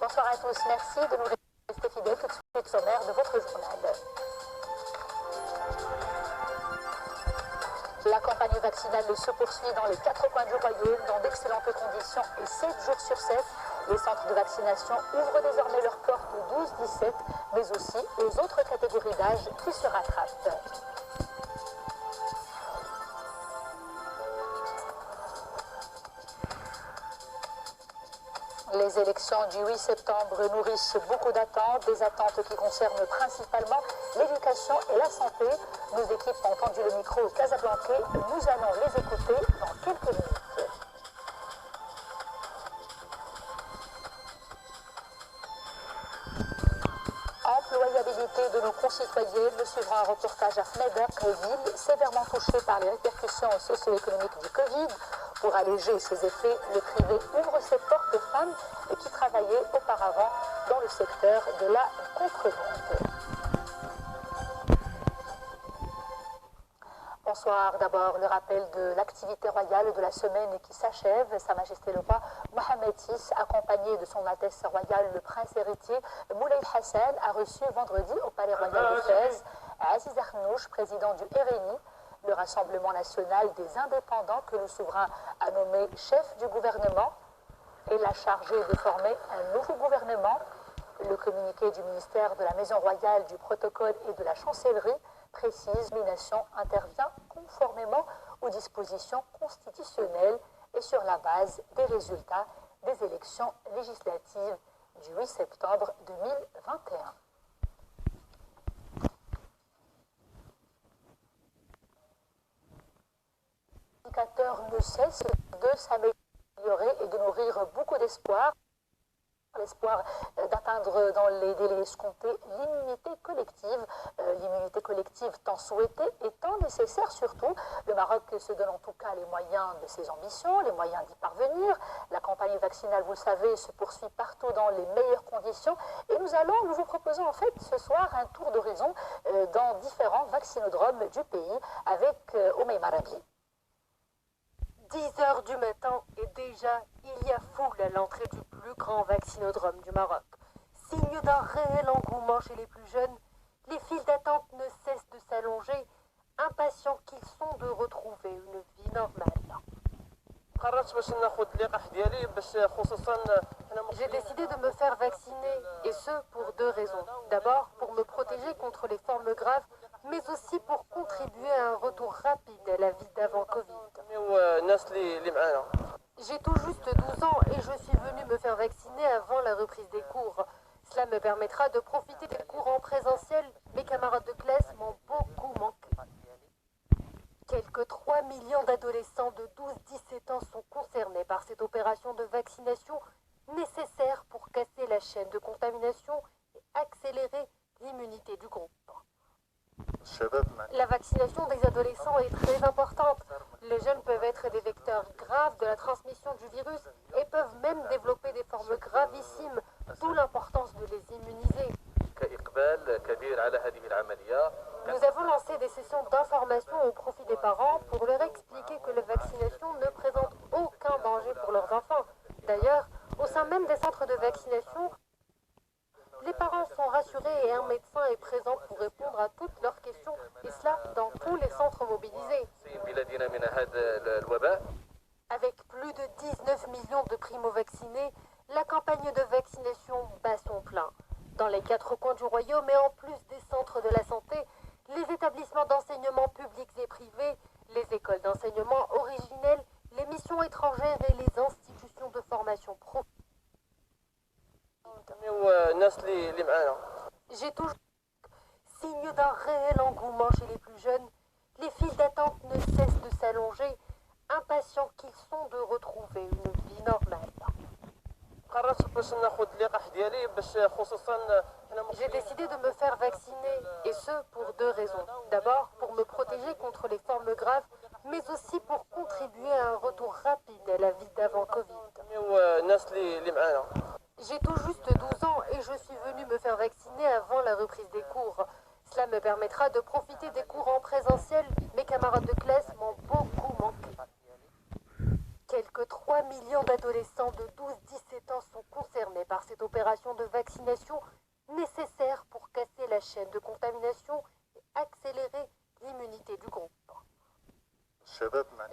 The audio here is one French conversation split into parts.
Bonsoir à tous, merci de nous rester fidèles. Tout de suite sommaire de votre journal. La campagne vaccinale se poursuit dans les 4 coins du royaume dans d'excellentes conditions et 7 jours sur 7. Les centres de vaccination ouvrent désormais leurs portes aux 12-17, mais aussi aux autres catégories d'âge qui se rattrapent. Les élections du 8 septembre nourrissent beaucoup d'attentes, des attentes qui concernent principalement l'éducation et la santé. Nos équipes ont tendu le micro au Casablanca. Nous allons les écouter dans quelques minutes. Employabilité de nos concitoyens, nous suivrons un reportage à Fneder, ville sévèrement touchée par les répercussions socio-économiques du Covid. Pour alléger ses effets, le privé ouvre ses portes aux femmes qui travaillaient auparavant dans le secteur de la contrebande. Bonsoir. D'abord, le rappel de l'activité royale de la semaine qui s'achève. Sa Majesté le roi Mohamed VI, accompagné de son Altesse royale le prince héritier Moulay Hassan, a reçu vendredi au Palais Royal de Fès Aziz Arnouch, président du RNI, le Rassemblement national des indépendants que le souverain a nommé chef du gouvernement et l'a chargé de former un nouveau gouvernement. Le communiqué du ministère de la Maison royale, du protocole et de la chancellerie précise que la nomination intervient conformément aux dispositions constitutionnelles et sur la base des résultats des élections législatives du 8 septembre 2021. Les indicateurs ne cessent de s'améliorer et de nourrir beaucoup d'espoir. L'espoir d'atteindre dans les délais escomptés l'immunité collective tant souhaitée et tant nécessaire surtout. Le Maroc se donne en tout cas les moyens de ses ambitions, les moyens d'y parvenir. La campagne vaccinale, vous le savez, se poursuit partout dans les meilleures conditions et nous vous proposons en fait ce soir un tour d'horizon dans différents vaccinodromes du pays avec Oumaima Rabi. 10 heures du matin et déjà il y a foule à l'entrée du plus grand vaccinodrome du Maroc. Signe d'un réel engouement chez les plus jeunes, les files d'attente ne cessent de s'allonger, impatients qu'ils sont de retrouver une vie normale. J'ai décidé de me faire vacciner, et ce pour 2 raisons. D'abord, pour me protéger contre les formes graves, mais aussi pour contribuer à un retour rapide à la vie d'avant Covid. J'ai tout juste 12 ans et je suis venue me faire vacciner avant la reprise des cours. Cela me permettra de profiter des cours en présentiel. Mes camarades de classe m'ont beaucoup manqué. Quelques 3 millions d'adolescents de 12-17 ans sont concernés par cette opération de vaccination nécessaire pour casser la chaîne de contamination et accélérer l'immunité du groupe. La vaccination des adolescents est très importante. Les jeunes peuvent être des vecteurs graves de la transmission du virus et peuvent même développer des formes gravissimes, d'où l'importance de les immuniser. Nous avons lancé des sessions d'information au profit des parents pour leur expliquer que la vaccination ne présente aucun danger pour leurs enfants. D'ailleurs, au sein même des centres de vaccination, les parents sont rassurés et un médecin est présent pour répondre à toutes leurs questions, et cela dans tous les centres mobilisés. Avec plus de 19 millions de primo-vaccinés, la campagne de vaccination bat son plein. Dans les 4 coins du royaume et en plus des centres de la santé, les établissements d'enseignement publics et privés, les écoles d'enseignement originelles, les missions étrangères et les institutions de formation professionnelle. J'ai toujours signe d'un réel engouement chez les plus jeunes, les files d'attente ne cessent de s'allonger, impatients qu'ils sont de retrouver une vie normale. J'ai décidé de me faire vacciner, et ce pour 2 raisons. D'abord, pour me protéger contre les formes graves, mais aussi pour contribuer à un retour rapide à la vie d'avant Covid. J'ai tout juste 12 ans et je suis venue me faire vacciner avant la reprise des cours. Cela me permettra de profiter des cours en présentiel. Mes camarades de classe m'ont beaucoup manqué. Quelques 3 millions d'adolescents de 12-17 ans sont concernés par cette opération de vaccination nécessaire pour casser la chaîne de contamination et accélérer l'immunité du groupe.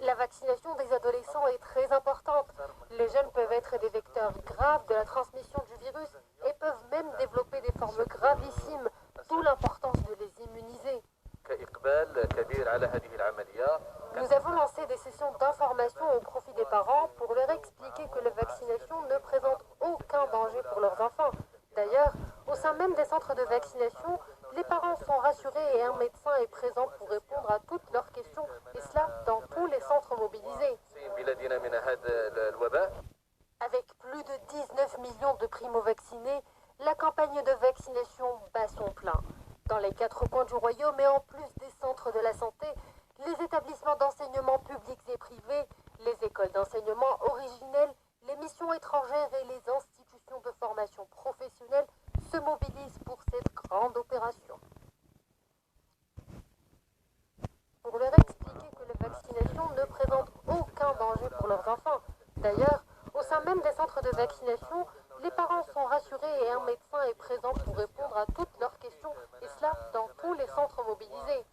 La vaccination des adolescents est très importante. Les jeunes peuvent être des vecteurs graves de la transmission du virus et peuvent même développer des formes gravissimes, d'où l'importance de les immuniser. Nous avons lancé des sessions d'information au profit des parents pour leur expliquer que la vaccination ne présente aucun danger pour leurs enfants. D'ailleurs, au sein même des centres de vaccination, les parents sont rassurés et un médecin est présent pour répondre à toutes leurs questions, et cela dans tous les centres mobilisés. Avec plus de 19 millions de primo-vaccinés, la campagne de vaccination bat son plein. Dans les 4 coins du royaume et en plus des centres de la santé, les établissements d'enseignement publics et privés, les écoles d'enseignement originelles, les missions étrangères et les institutions de formation professionnelle se mobilisent pour cette grande opération. Pour leur expliquer que la vaccination ne présente aucun danger pour leurs enfants. D'ailleurs, au sein même des centres de vaccination, les parents sont rassurés et un médecin est présent pour répondre à toutes leurs questions, et cela dans tous les centres mobilisés.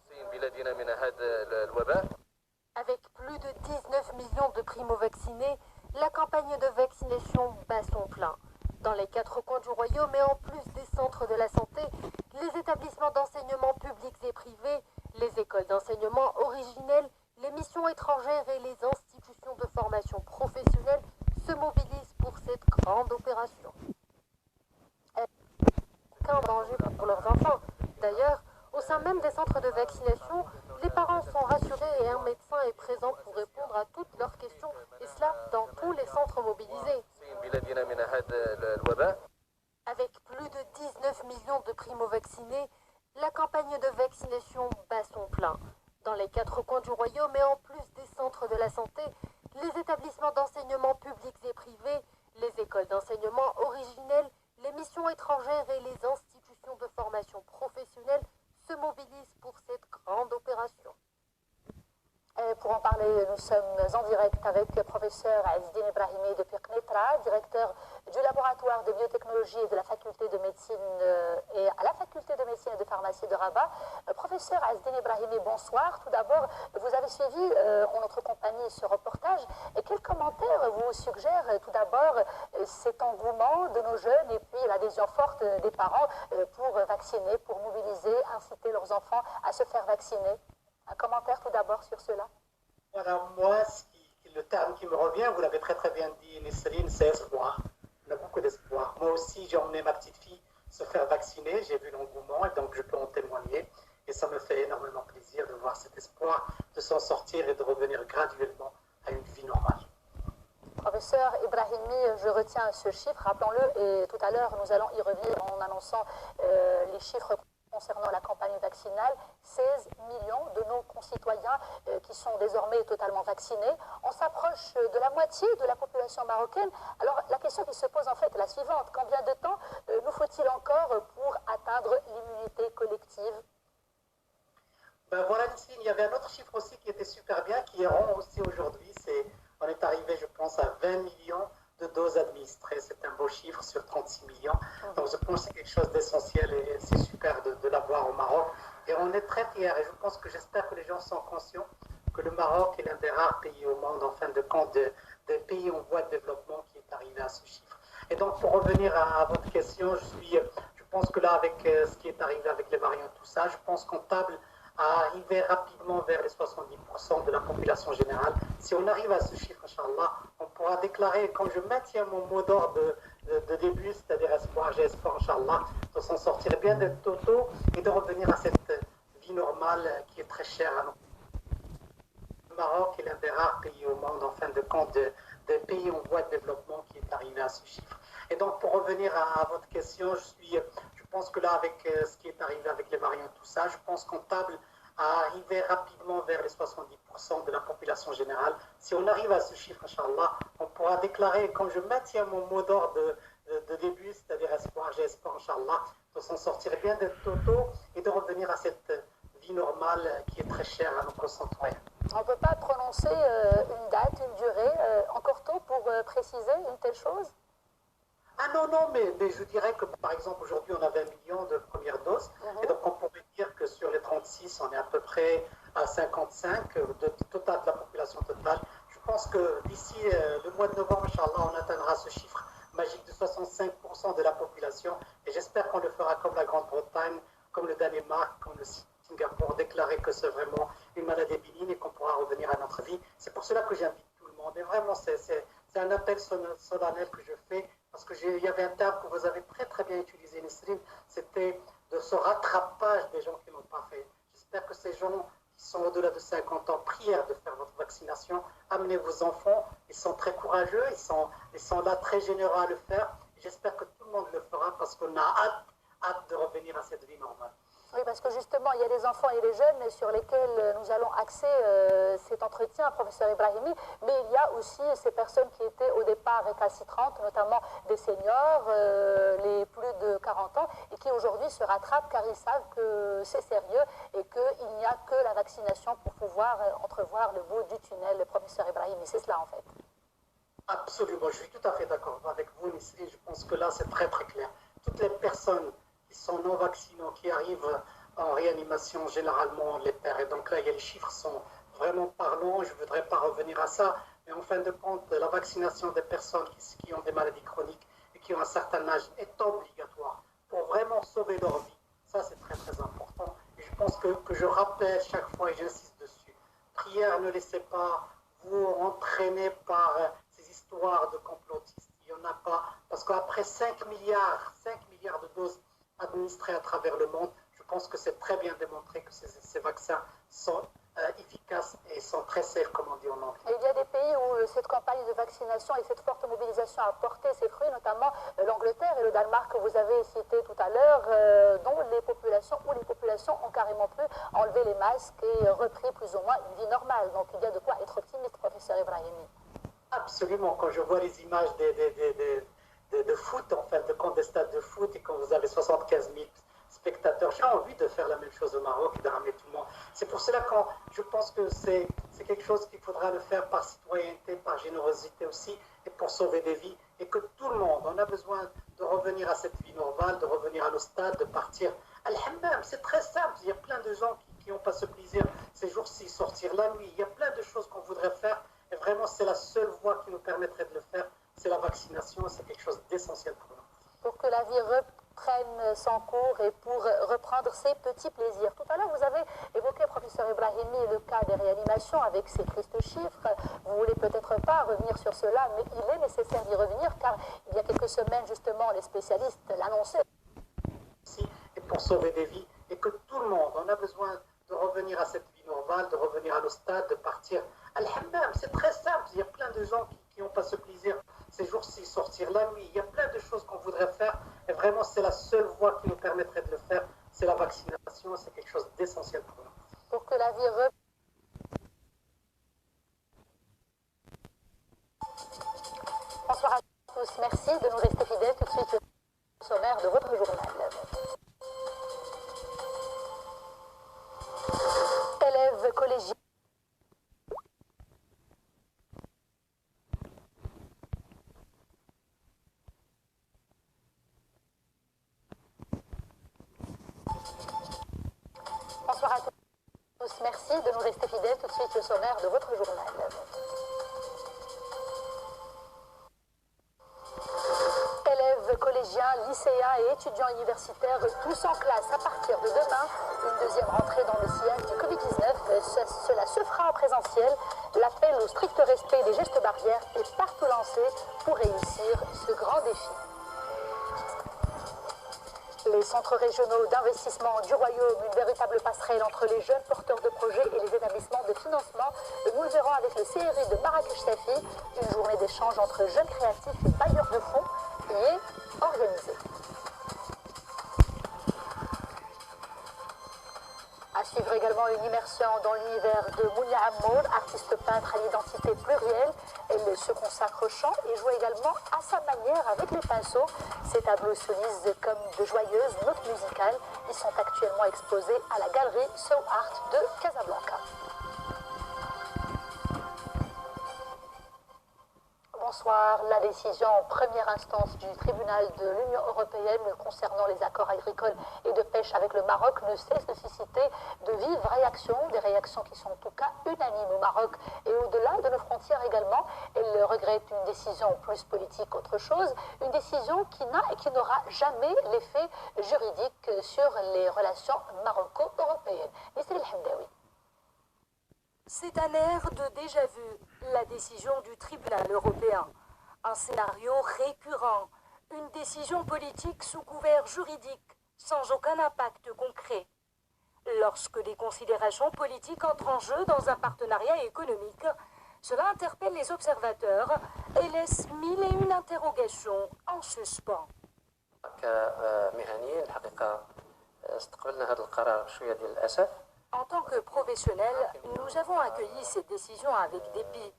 Avec plus de 19 millions de primo-vaccinés, la campagne de vaccination bat son plein. Dans les 4 coins du royaume et en plus des centres de la santé, les établissements d'enseignement publics et privés, les écoles d'enseignement originelles, les missions étrangères et les institutions de formation professionnelle se mobilisent pour cette grande opération. Aucun danger pour leurs enfants. D'ailleurs, au sein même des centres de vaccination, les parents sont rassurés et un médecin est présent pour répondre à toutes leurs questions, et cela dans tous les centres mobilisés. Avec plus de 19 millions de primo-vaccinés, la campagne de vaccination bat son plein. Dans les 4 coins du royaume et en plus des centres de la santé, les établissements d'enseignement publics et privés, les écoles d'enseignement originelles, les missions étrangères et les institutions de formation professionnelle se mobilisent pour cette grande opération. Et pour en parler, nous sommes en direct avec le professeur Azzdine Ibrahimi depuis Knetra, directeur du laboratoire de biotechnologie et de la faculté de médecine et à la faculté de médecine et de pharmacie de Rabat. Professeur Azzdine Ibrahimi, bonsoir. Tout d'abord, vous avez suivi en notre compagnie ce reportage. Et quels commentaires vous suggère tout d'abord cet engouement de nos jeunes et puis l'adhésion forte des parents pour vacciner, pour mobiliser, inciter leurs enfants à se faire vacciner? Un commentaire tout d'abord sur cela. Voilà, moi, le terme qui me revient, vous l'avez très très bien dit, Nesrine, c'est espoir. On a beaucoup d'espoir. Moi aussi, j'ai emmené ma petite fille se faire vacciner, j'ai vu l'engouement et donc je peux en témoigner. Et ça me fait énormément plaisir de voir cet espoir de s'en sortir et de revenir graduellement à une vie normale. Professeur Ibrahimi, je retiens ce chiffre, rappelons-le, et tout à l'heure, nous allons y revenir en annonçant les chiffres concernant la campagne vaccinale. 16 millions de nos concitoyens qui sont désormais totalement vaccinés. On s'approche de la moitié de la population marocaine. Alors la question qui se pose en fait est la suivante. Combien de temps nous faut-il encore pour atteindre l'immunité collective? Ben voilà, il y avait un autre chiffre aussi qui était super bien, qui est rond aussi aujourd'hui. On est arrivé, je pense, à 20 millions de doses administrées. C'est un beau chiffre sur 36 millions. Donc je pense que c'est quelque chose d'essentiel et c'est super de l'avoir au Maroc. Et on est très fiers et j'espère que les gens sont conscients que le Maroc est l'un des rares pays au monde, en fin de compte, des pays en voie de développement qui est arrivé à ce chiffre. Et donc pour revenir à votre question, je pense que là, avec ce qui est arrivé avec les variants, tout ça, je pense qu'on table à arriver rapidement vers les 70% de la population générale. Si on arrive à ce chiffre, Inch'Allah, on pourra déclarer, quand je maintiens mon mot d'ordre de début, c'est-à-dire espoir, j'ai espoir, Inch'Allah, de s'en sortir bien de Toto et de revenir à cette vie normale qui est très chère à nous. Le Maroc est l'un des rares pays au monde, en fin de compte, des pays en voie de développement qui est arrivé à ce chiffre. Et donc, pour revenir à votre question, je pense que là, avec ce qui est arrivé avec les variants, tout ça, je pense qu'on table à arriver rapidement vers les 70% de la population générale. Si on arrive à ce chiffre, Inch'Allah, on pourra déclarer, quand je maintiens mon mot d'ordre de début, c'est-à-dire espoir, j'ai espoir, Inch'Allah, de s'en sortir bien de Toto et de revenir à cette vie normale qui est très chère à nos concitoyens. On ne peut pas prononcer une date, une durée. Encore telle chose? Ah non, non, mais je dirais que par exemple aujourd'hui on a 20 millions de premières doses, et donc on pourrait dire que sur les 36, on est à peu près à 55 total de la population totale. Je pense que d'ici le mois de novembre, Inch'Allah, on atteindra ce chiffre magique de 65% de la population, et j'espère qu'on le fera comme la Grande-Bretagne, comme le Danemark, comme le Singapour, déclarer que c'est vraiment une maladie bénigne et qu'on pourra revenir à notre vie. C'est pour cela que j'invite tout le monde, et vraiment c'est un appel solennel que je fais. Parce qu'il y avait un terme que vous avez très très bien utilisé, Nesrine, c'était de ce rattrapage des gens qui n'ont pas fait. J'espère que ces gens qui sont au-delà de 50 ans prièrent de faire votre vaccination. Amenez vos enfants, ils sont très courageux, ils sont là très généreux à le faire. J'espère que tout le monde le fera parce qu'on a hâte de revenir à cette vie normale. Oui, parce que justement, il y a les enfants et les jeunes sur lesquels nous allons axer cet entretien, professeur Ibrahimi, mais il y a aussi ces personnes qui étaient au départ récalcitrantes, notamment des seniors, les plus de 40 ans, et qui aujourd'hui se rattrapent car ils savent que c'est sérieux et qu'il n'y a que la vaccination pour pouvoir entrevoir le bout du tunnel, le professeur Ibrahimi. C'est cela en fait. Absolument, je suis tout à fait d'accord avec vous, Nisri. Je pense que là, c'est très très clair. Toutes les personnes qui sont non vaccinés, qui arrivent en réanimation, généralement, les perd. Et donc là, les chiffres sont vraiment parlants. Je ne voudrais pas revenir à ça. Mais en fin de compte, la vaccination des personnes qui ont des maladies chroniques et qui ont un certain âge est obligatoire pour vraiment sauver leur vie. Ça, c'est très très important. Et je pense que je rappelle chaque fois et j'insiste dessus. Prière, ne laissez pas vous entraîner par ces histoires de complotistes. Il n'y en a pas. Parce qu'après 5 milliards de doses administrés à travers le monde, je pense que c'est très bien démontré que ces vaccins sont efficaces et sont très safe, comme on dit en anglais. Et il y a des pays où cette campagne de vaccination et cette forte mobilisation a porté ses fruits, notamment l'Angleterre et le Danemark que vous avez cité tout à l'heure, dont les populations ont carrément pu enlever les masques et repris plus ou moins une vie normale. Donc il y a de quoi être optimiste, professeur Ibrahimi. Absolument, quand je vois les images de foot, en fait, de compte des stades de foot, et quand vous avez 75 000 spectateurs, j'ai envie de faire la même chose au Maroc et de ramener tout le monde. C'est pour cela que je pense que c'est quelque chose qu'il faudra le faire par citoyenneté, par générosité aussi, et pour sauver des vies, et que tout le monde, on a besoin de revenir à cette vie normale, de revenir à nos stades, de partir à l'hammam. C'est très simple, il y a plein de gens qui n'ont pas ce plaisir ces jours-ci, sortir la nuit, il y a plein de choses qu'on voudrait faire, et vraiment c'est la seule voie qui nous permettrait de le faire, c'est la vaccination, c'est quelque chose d'essentiel pour nous. Pour que la vie reprenne son cours et pour reprendre ses petits plaisirs. Tout à l'heure, vous avez évoqué, professeur Ibrahimi, le cas des réanimations avec ces tristes chiffres. Vous ne voulez peut-être pas revenir sur cela, mais il est nécessaire d'y revenir car il y a quelques semaines, justement, les spécialistes l'annonçaient. Et pour sauver des vies, et que tout le monde, on a besoin de revenir à cette vie normale, de revenir à nos stades, de partir à l'hammam. C'est très simple, il y a plein de gens qui n'ont pas ce plaisir ces jours-ci, sortir la nuit, il y a plein de choses qu'on voudrait faire, et vraiment c'est la seule voie qui nous permettrait de le faire, c'est la vaccination, c'est quelque chose d'essentiel pour nous. Pour que la vie Bonsoir à tous, merci de nous rester fidèles. Tout de suite, le sommaire de votre journal. Élèves collégiens. Bonsoir à tous, merci de nous rester fidèles. Tout de suite, le sommaire de votre journal. Élèves collégiens, lycéens et étudiants universitaires, tous en classe à partir de demain. Une deuxième rentrée dans le sillage du Covid-19. Cela se fera en présentiel. L'appel au strict respect des gestes barrières est partout lancé pour réussir ce grand défi. Les centres régionaux d'investissement du Royaume, une véritable passerelle entre les jeunes porteurs de projets et les établissements de financement. Nous le verrons avec le CRI de Marrakech-Safi, une journée d'échange entre jeunes créatifs et bailleurs de fonds qui est organisée. À suivre également une immersion dans l'univers de Mounia Ammour, artiste peintre à l'identité plurielle. Elle se consacre au chant et joue également à sa manière avec les pinceaux. Ces tableaux se lisent comme de joyeuses notes musicales. Ils sont actuellement exposés à la galerie So Art de Casablanca. Bonsoir. La décision en première instance du tribunal de l'Union européenne concernant les accords agricoles et de pêche avec le Maroc ne cesse de susciter de vives réactions, des réactions qui sont en tout cas unanimes au Maroc et au-delà de nos frontières également. Elle regrette une décision plus politique qu'autre chose, une décision qui n'a et qui n'aura jamais l'effet juridique sur les relations maroco-européennes. Nisri El-Hamdaoui. C'est un air de déjà-vu, la décision du tribunal européen. Un scénario récurrent, une décision politique sous couvert juridique, sans aucun impact concret. Lorsque des considérations politiques entrent en jeu dans un partenariat économique, cela interpelle les observateurs et laisse mille et une interrogations en suspens. En tant que professionnels, nous avons accueilli cette décision avec dépit.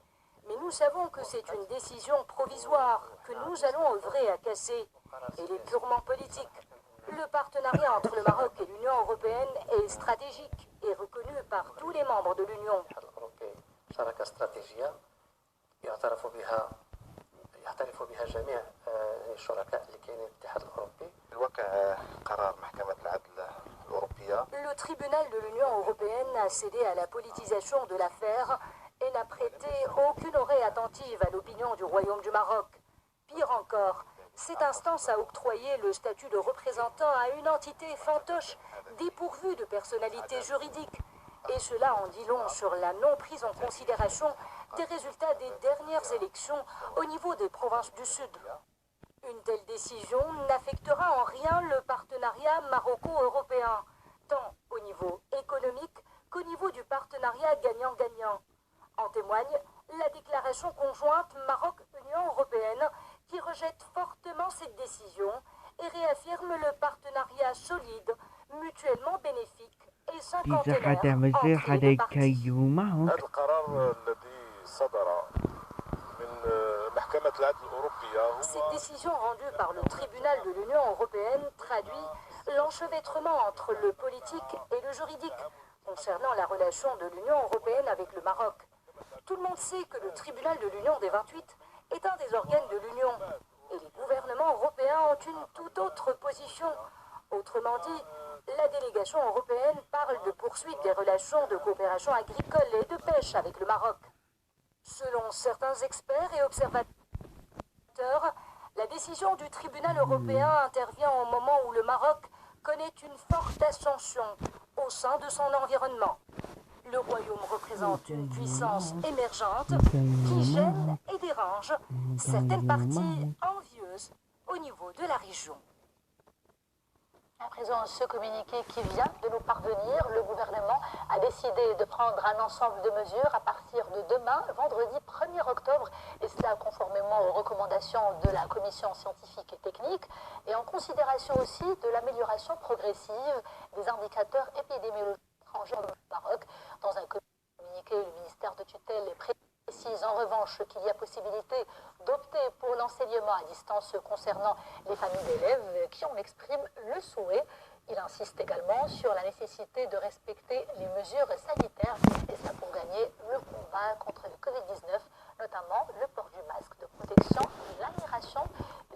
Mais nous savons que c'est une décision provisoire, que nous allons œuvrer à casser. Elle est purement politique. Le partenariat entre le Maroc et l'Union européenne est stratégique et reconnu par tous les membres de l'Union. Le tribunal de l'Union européenne a cédé à la politisation de l'affaire et n'a prêté aucune oreille attentive à l'opinion du Royaume du Maroc. Pire encore, cette instance a octroyé le statut de représentant à une entité fantoche dépourvue de personnalité juridique. Et cela en dit long sur la non-prise en considération des résultats des dernières élections au niveau des provinces du Sud. Une telle décision n'affectera en rien le partenariat maroco-européen, tant au niveau économique qu'au niveau du partenariat gagnant-gagnant. En témoigne la déclaration conjointe Maroc-Union européenne qui rejette fortement cette décision et réaffirme le partenariat solide, mutuellement bénéfique et sans conteneur entre les deux parties. Cette décision rendue par le tribunal de l'Union européenne traduit l'enchevêtrement entre le politique et le juridique concernant la relation de l'Union européenne avec le Maroc. Tout le monde sait que le tribunal de l'Union des 28 est un des organes de l'Union et les gouvernements européens ont une toute autre position. Autrement dit, la délégation européenne parle de poursuite des relations de coopération agricole et de pêche avec le Maroc. Selon certains experts et observateurs, la décision du tribunal européen intervient au moment où le Maroc connaît une forte ascension au sein de son environnement. Le royaume représente une puissance émergente qui gêne et dérange certaines parties envieuses au niveau de la région. À présent, ce communiqué qui vient de nous parvenir, le gouvernement a décidé de prendre un ensemble de mesures à partir de demain, vendredi 1er octobre, et cela conformément aux recommandations de la commission scientifique et technique, et en considération aussi de l'amélioration progressive des indicateurs épidémiologiques étrangers au Maroc. Dans un communiqué, le ministère de tutelle précise en revanche qu'il y a possibilité d'opter pour l'enseignement à distance concernant les familles d'élèves qui en expriment le souhait. Il insiste également sur la nécessité de respecter les mesures sanitaires et ça pour gagner le combat contre le Covid-19, notamment le port du masque de protection, l'aération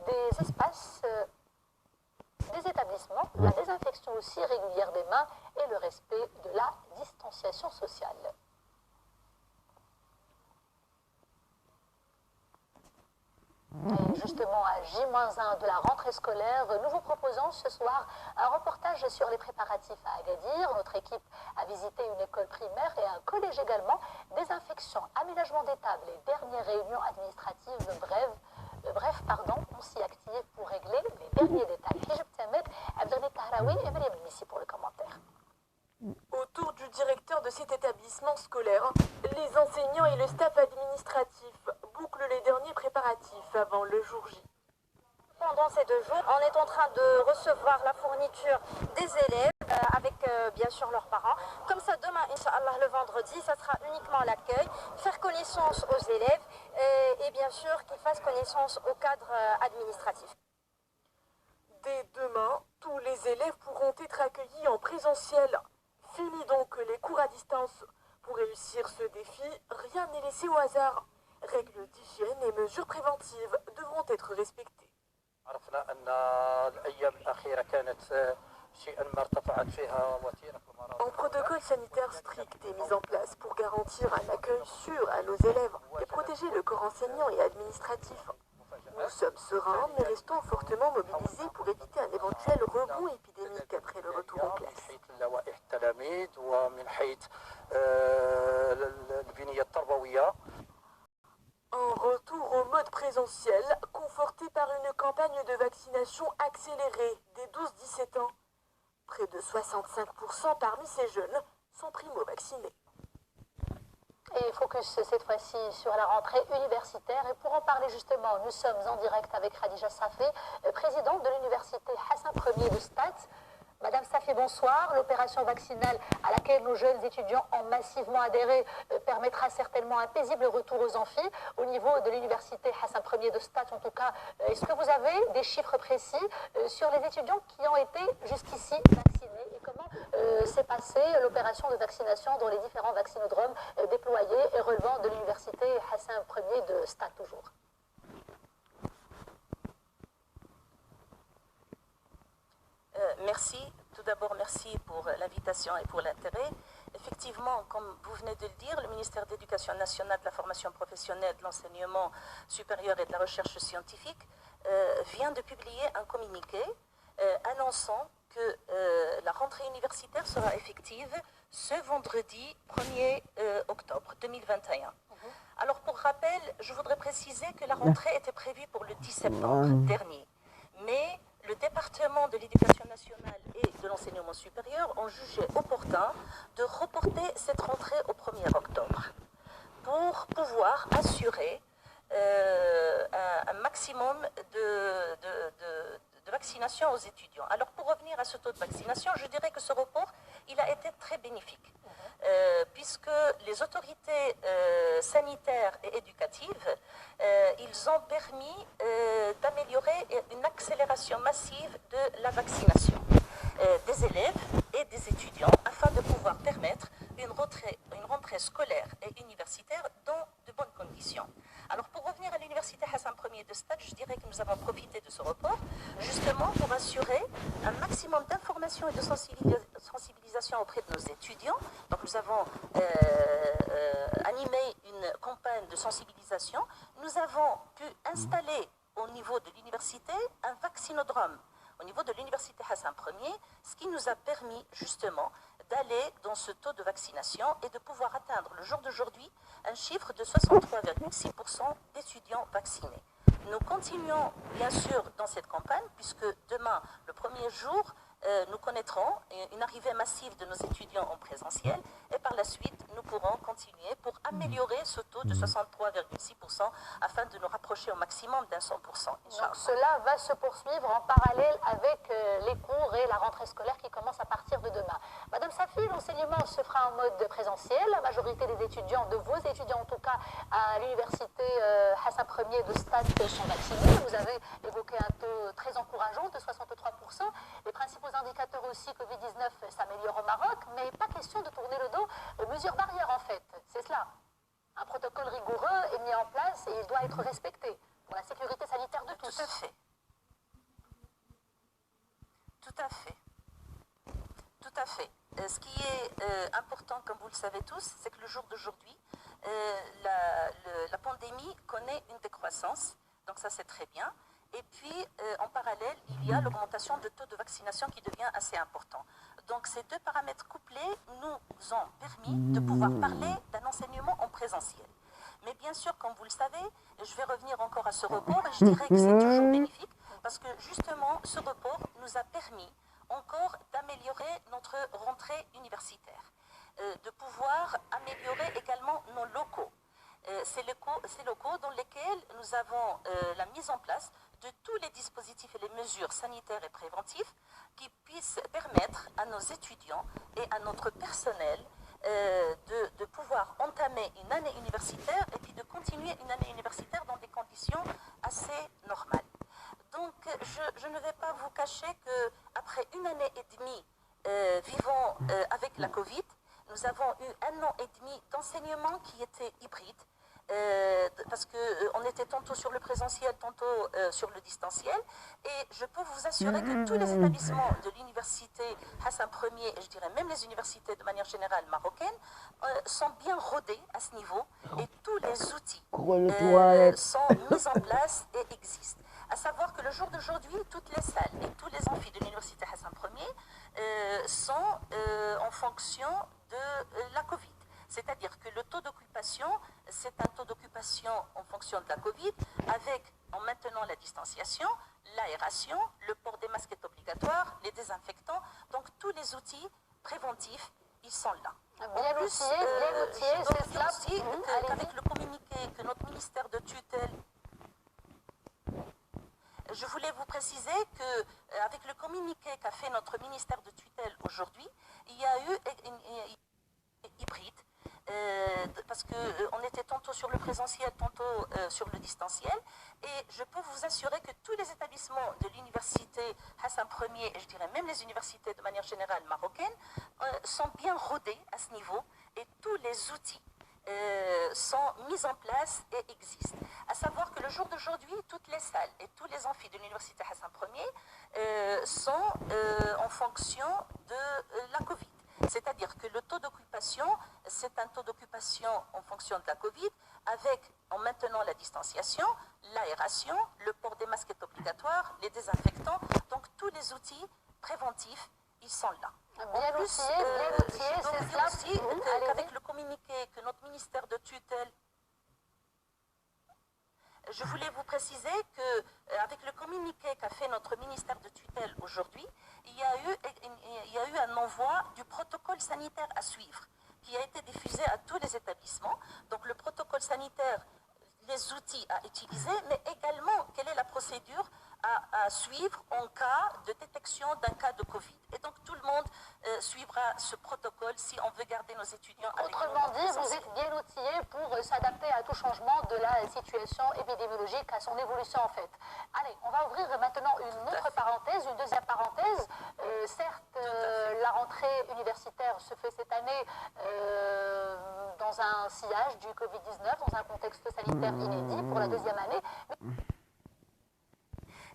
des espaces des établissements, la désinfection aussi régulière des mains et le respect de la distanciation sociale. Et justement, à J-1 de la rentrée scolaire, nous vous proposons ce soir un reportage sur les préparatifs à Agadir. Notre équipe a visité une école primaire et un collège également. Désinfection, aménagement des tables et dernières réunions administratives bref, on s'y active pour régler les derniers détails. Hijab Tamed, Abdelnet Tahraoui et Myriam Missi pour le commentaire. Autour du directeur de cet établissement scolaire, les enseignants et le staff administratif bouclent les derniers préparatifs avant le jour J. Pendant ces 2 jours, on est en train de recevoir la fourniture des élèves avec bien sûr leurs parents. Comme ça, demain, Inch'Allah, le vendredi, ça sera uniquement l'accueil, faire connaissance aux élèves et bien sûr qu'ils fassent connaissance au cadre administratif. Dès demain, tous les élèves pourront être accueillis en présentiel. Fini donc les cours à distance. Pour réussir ce défi, rien n'est laissé au hasard. Règles d'hygiène et mesures préventives devront être respectées. Un protocole sanitaire strict est mis en place pour garantir un accueil sûr à nos élèves et protéger le corps enseignant et administratif. Nous sommes sereins, mais restons fortement mobilisés pour éviter un éventuel rebond épidémique après le retour en classe. Un retour au mode présentiel, conforté par une campagne de vaccination accélérée des 12-17 ans. Près de 65% parmi ces jeunes sont primo-vaccinés. Et focus cette fois-ci sur la rentrée universitaire. Et pour en parler justement, nous sommes en direct avec Khadija Safé, présidente de l'université Hassan Ier de Stade. Madame Safé, bonsoir. L'opération vaccinale à laquelle nos jeunes étudiants ont massivement adhéré permettra certainement un paisible retour aux amphis. Au niveau de l'université Hassan Ier de Stade, en tout cas, est-ce que vous avez des chiffres précis sur les étudiants qui ont été jusqu'ici vaccinés et comment s'est passée l'opération de vaccination dans les différents vaccinodromes déployés et relevant de l'université Hassan Ier de Stade toujours? Merci. Tout d'abord, merci pour l'invitation et pour l'intérêt. Effectivement, comme vous venez de le dire, le ministère de l'Éducation nationale, de la formation professionnelle, de l'enseignement supérieur et de la recherche scientifique vient de publier un communiqué annonçant que la rentrée universitaire sera effective ce vendredi 1er octobre 2021. Alors, pour rappel, je voudrais préciser que la rentrée était prévue pour le 10 septembre dernier. Mais le département de l'éducation nationale et de l'enseignement supérieur ont jugé opportun de reporter cette rentrée au 1er octobre pour pouvoir assurer un maximum de vaccination aux étudiants. Alors pour revenir à ce taux de vaccination, je dirais que ce report, il a été très bénéfique. Puisque les autorités sanitaires et éducatives, ils ont permis d'améliorer une accélération massive de la vaccination des élèves et des étudiants afin de pouvoir permettre une rentrée scolaire et universitaire dans de bonnes conditions. Alors pour revenir à l'université Hassan Ier de Stade, je dirais que nous avons profité de ce report justement pour assurer un maximum d'informations et de sensibilisation auprès de nos étudiants. Donc nous avons animé une campagne de sensibilisation. Nous avons pu installer au niveau de l'université un vaccinodrome au niveau de l'université Hassan Ier, ce qui nous a permis justement d'aller dans ce taux de vaccination et de pouvoir atteindre le jour d'aujourd'hui un chiffre de 63,6% d'étudiants vaccinés. Nous continuons bien sûr dans cette campagne puisque demain, le premier jour, nous connaîtrons une arrivée massive de nos étudiants en présentiel et par la suite, nous pourrons continuer pour améliorer ce taux de 63,6% afin de nous rapprocher au maximum d'un 100%. Donc cela va se poursuivre en parallèle avec les cours et la rentrée scolaire qui commence à partir de demain. Madame Safi, l'enseignement se fera en mode présentiel. La majorité des étudiants, de vos étudiants en tout cas, à l'université Hassan Ier de Stade sont vaccinés. Vous avez évoqué un taux très encourageant de 63%. Les principaux indicateurs aussi Covid-19 s'améliorent au Maroc, mais pas question de tourner le dos aux mesures barrières en fait. C'est cela. Un protocole rigoureux est mis en place et il doit être respecté pour la sécurité sanitaire de tous. Tout à fait. Tout à fait. Tout à fait. Ce qui est important, comme vous le savez tous, c'est que le jour d'aujourd'hui, la pandémie connaît une décroissance. Donc ça, c'est très bien. Et puis, en parallèle, il y a l'augmentation de taux de vaccination qui devient assez important. Donc, ces deux paramètres couplés nous ont permis de pouvoir parler d'un enseignement en présentiel. Mais bien sûr, comme vous le savez, je vais revenir encore à ce report et je dirais que c'est toujours bénéfique parce que justement, ce report nous a permis encore d'améliorer notre rentrée universitaire, de pouvoir améliorer également nos locaux. Ces locaux dans lesquels nous avons la mise en place de tous les dispositifs et les mesures sanitaires et préventifs qui puissent permettre à nos étudiants et à notre personnel de pouvoir entamer une année universitaire et puis de continuer une année universitaire dans des conditions assez normales. Donc, je ne vais pas vous cacher qu'après une année et demie vivant avec la Covid, nous avons eu 1 an et demi d'enseignement qui était hybride, parce qu'on était tantôt sur le présentiel, tantôt sur le distanciel. Et je peux vous assurer que tous les établissements de l'université Hassan Ier, et je dirais même les universités de manière générale marocaines, sont bien rodés à ce niveau et tous les outils sont mis en place et existent. À savoir que le jour d'aujourd'hui, toutes les salles et tous les amphis de l'université Hassan Ier sont en fonction de la Covid. C'est-à-dire que le taux d'occupation, c'est un taux d'occupation en fonction de la Covid, avec, en maintenant la distanciation, l'aération, le port des masques est obligatoire, les désinfectants, donc tous les outils préventifs, ils sont là. Bien outillés, c'est cela. Aussi qu'avec le communiqué que notre ministère de tutelle, je voulais vous préciser qu'avec le communiqué qu'a fait notre ministère de tutelle aujourd'hui, il y a eu hybride, parce qu'on était tantôt sur le présentiel, tantôt sur le distanciel, et je peux vous assurer que tous les établissements de l'université Hassan Ier, et je dirais même les universités de manière générale marocaines, sont bien rodés à ce niveau, et tous les outils sont mis en place et existent. À savoir que le jour d'aujourd'hui, toutes les salles et tous les amphis de l'université Hassan Ier sont en fonction de la Covid. C'est-à-dire que le taux d'occupation, c'est un taux d'occupation en fonction de la Covid, avec, en maintenant la distanciation, l'aération, le port des masques est obligatoire, les désinfectants, donc tous les outils préventifs, ils sont là. Bien outillés, c'est cela. Aussi qu'avec le communiqué que notre ministère de tutelle, je voulais vous préciser qu'avec le communiqué qu'a fait notre ministère de tutelle aujourd'hui, il y a eu un envoi du protocole sanitaire à suivre qui a été diffusé à tous les établissements. Donc le protocole sanitaire, les outils à utiliser, mais également quelle est la procédure à suivre en cas de détection d'un cas de Covid. Et donc tout le monde suivra ce protocole si on veut garder nos étudiants avec nous. Autrement dit, vous êtes bien outillés pour s'adapter à tout changement de la situation épidémiologique, à son évolution en fait. Allez, on va ouvrir maintenant une autre parenthèse, une deuxième parenthèse. Certes, la rentrée universitaire se fait cette année dans un sillage du Covid-19, dans un contexte sanitaire inédit pour la deuxième année.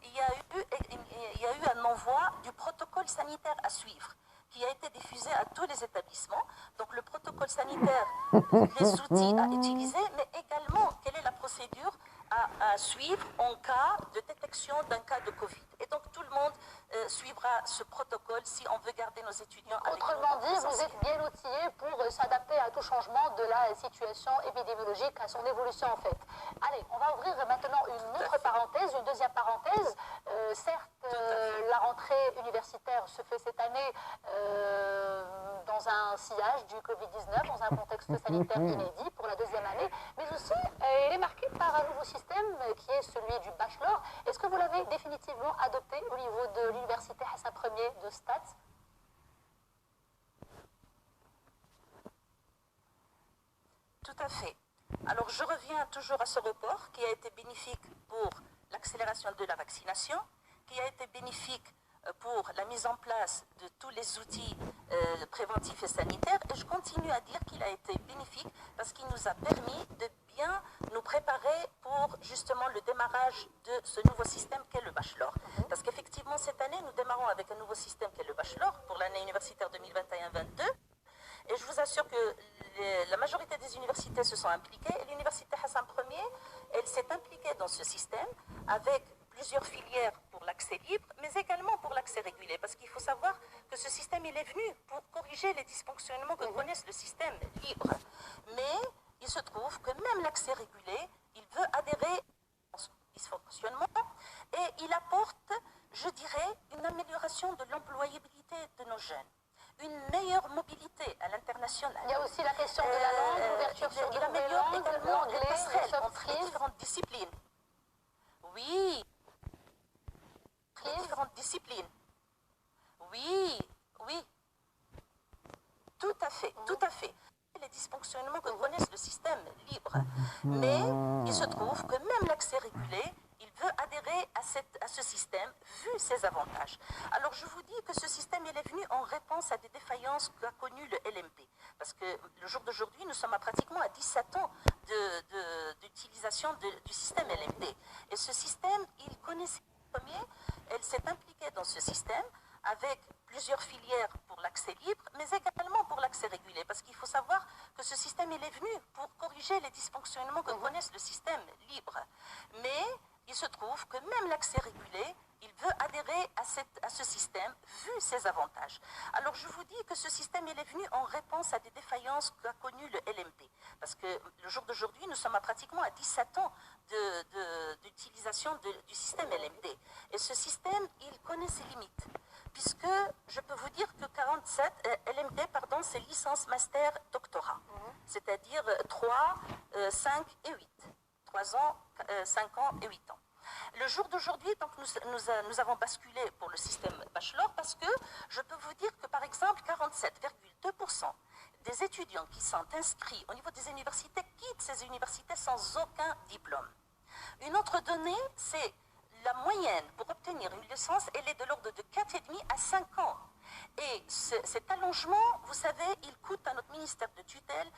Il y a eu un envoi du protocole sanitaire à suivre qui a été diffusé à tous les établissements. Donc le protocole sanitaire, les outils à utiliser, mais également quelle est la procédure à suivre en cas de détection d'un cas de Covid. Et donc tout le monde suivra ce protocole si on veut garder nos étudiants avec nous. Autrement dit, vous êtes bien outillés pour s'adapter à tout changement de la situation épidémiologique, à son évolution en fait. Allez, on va ouvrir maintenant une autre parenthèse, une deuxième parenthèse. Certes, la rentrée universitaire se fait cette année dans un sillage du Covid-19, dans un contexte sanitaire inédit pour la deuxième année, mais aussi elle est marquée par un nouveau système qui est celui du bachelor. Est-ce que vous l'avez définitivement adopté au niveau de l'université Hassan Ier de Stade? Tout à fait. Alors je reviens toujours à ce report qui a été bénéfique pour l'accélération de la vaccination, qui a été bénéfique pour la mise en place de tous les outils préventifs et sanitaires, et je continue à dire qu'il a été bénéfique parce qu'il nous a permis de bien nous préparer pour justement le démarrage de ce nouveau système qu'est le bachelor. Parce qu'effectivement cette année nous démarrons avec un nouveau système qu'est le bachelor pour l'année universitaire 2021-22, et je vous assure que la majorité des universités se sont impliquées, et l'université Hassan Ier, elle s'est impliquée dans ce système avec plusieurs filières pour l'accès libre, mais également pour l'accès régulé. Parce qu'il faut savoir que ce système, il est venu pour corriger les dysfonctionnements que connaissent le système libre. Mais il se trouve que même l'accès régulé, il veut adhérer à ce dysfonctionnement et il apporte, je dirais, une amélioration de l'employabilité de nos jeunes. Une meilleure mobilité à l'international. Il y a aussi la question de la langue, l'ouverture sur de nouvelles langues, l'anglais, les passerelles entre les différentes disciplines. Oui, les différentes disciplines. Oui, oui. Tout à fait, tout à fait. Les dysfonctionnements que connaissent le système libre. Mais il se trouve que même l'accès régulé, il veut adhérer à à ce système, vu ses avantages. Alors je vous dis que ce système il est venu en réponse à des défaillances qu'a connues le LMD. Parce que le jour d'aujourd'hui, nous sommes pratiquement à 17 ans d'utilisation du système LMD. Et ce système, il connaissait le premier, elle s'est impliquée dans ce système avec plusieurs filières pour l'accès libre, mais également pour l'accès régulé. Parce qu'il faut savoir que ce système, il est venu pour corriger les dysfonctionnements que connaissent le système libre. Mais il se trouve que même l'accès régulé, il veut adhérer à ce système, vu ses avantages. Alors je vous dis que ce système, il est venu en réponse à des défaillances qu'a connues le LMD. Parce que le jour d'aujourd'hui, nous sommes pratiquement à 17 ans d'utilisation du système LMD. Et ce système, il connaît ses limites. Puisque je peux vous dire que 47, LMD, pardon, c'est licence, master, doctorat. C'est-à-dire 3, 5 et 8. 3 ans, 5 ans et 8 ans. Le jour d'aujourd'hui, donc nous avons basculé pour le système bachelor parce que je peux vous dire que par exemple 47,2% des étudiants qui sont inscrits au niveau des universités quittent ces universités sans aucun diplôme. Une autre donnée, c'est la moyenne pour obtenir une licence, elle est de l'ordre de 4,5 à 5 ans. Et cet allongement, vous savez, il coûte à notre ministère de tutelle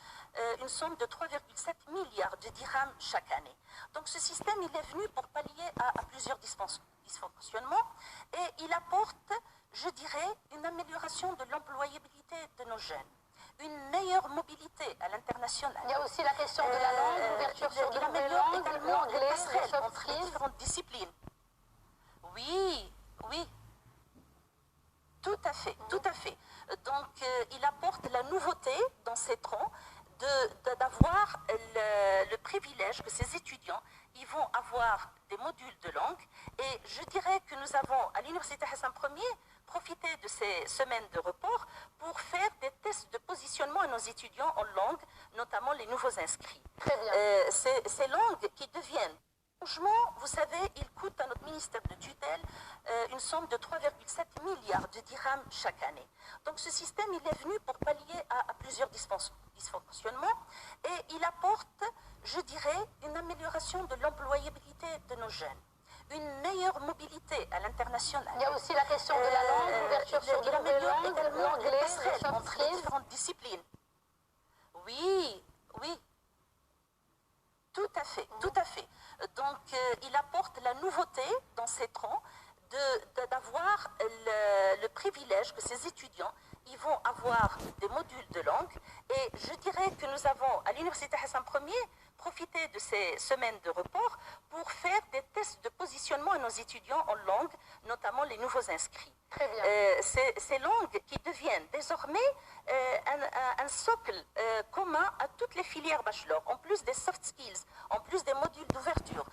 une somme de 3,7 milliards de dirhams chaque année. Donc ce système, il est venu pour pallier à plusieurs dysfonctionnements et il apporte, je dirais, une amélioration de l'employabilité de nos jeunes. Une meilleure mobilité à l'international. Il y a aussi la question de la langue, l'ouverture sur de nouvelles langues, également les l'anglais, passerelles les soft entre les skills. différentes disciplines. Oui, oui. Tout à fait, tout à fait. Donc, il apporte la nouveauté dans ces troncs d'avoir le privilège que ces étudiants, ils vont avoir des modules de langue. Et je dirais que nous avons, à l'Université Hassan Ier, profité de ces semaines de report pour faire des tests de positionnement à nos étudiants en langue, notamment les nouveaux inscrits. Très bien. Ces langues qui deviennent... Franchement, vous savez, il coûte à notre ministère de tutelle une somme de 3,7 milliards de dirhams chaque année. Donc ce système, il est venu pour pallier à plusieurs dysfonctionnements et il apporte, je dirais, une amélioration de l'employabilité de nos jeunes. Une meilleure mobilité à l'international. Il y a aussi la question de la langue, l'ouverture sur de nouvelles langues, également les l'anglais, les passerelles soft entre les skills. différentes disciplines. Oui, oui. Tout à fait, tout à fait. Donc, il apporte la nouveauté dans ces troncs d'avoir le privilège que ces étudiants, ils vont avoir des modules de langue. Et je dirais que nous avons, à l'Université Hassan Ier, profité de ces semaines de report pour faire des tests de positionnement à nos étudiants en langue, notamment les nouveaux inscrits. Très bien. Ces langues qui deviennent désormais un socle commun à toutes les filières bachelor, en plus des soft skills, en plus des modules d'ouverture.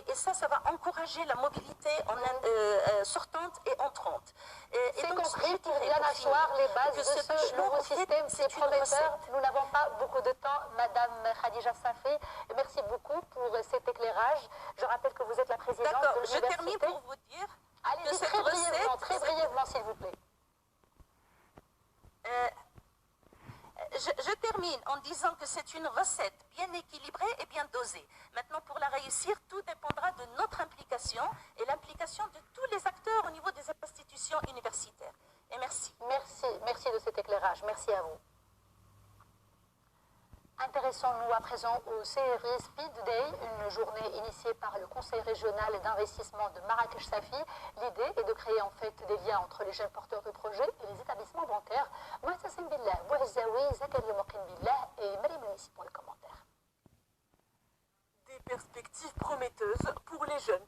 Et ça va encourager la mobilité sortante et entrante. C'est compris pour bien asseoir les bases de ce nouveau système. C'est prometteur. Nous n'avons pas beaucoup de temps, Madame Khadija Safi. Merci beaucoup pour cet éclairage. Je rappelle que vous êtes la présidente de l'université. Je termine pour vous dire Allez-y que très brièvement, s'il vous plaît. Je termine en disant que c'est une recette bien équilibrée et bien dosée. Maintenant, pour la réussir, tout dépendra de notre implication et l'implication de tous les acteurs au niveau des institutions universitaires. Et merci. Merci de cet éclairage. Merci à vous. Intéressons-nous à présent au CRI Speed Day, une journée initiée par le Conseil régional d'investissement de Marrakech-Safi. L'idée est de créer en fait des liens entre les jeunes porteurs de projets et les établissements bancaires. Mouassasim Billah, Bouazaoui, Zakaria Mokin Billah et Marie Menissi pour les commentaires. Des perspectives prometteuses pour les jeunes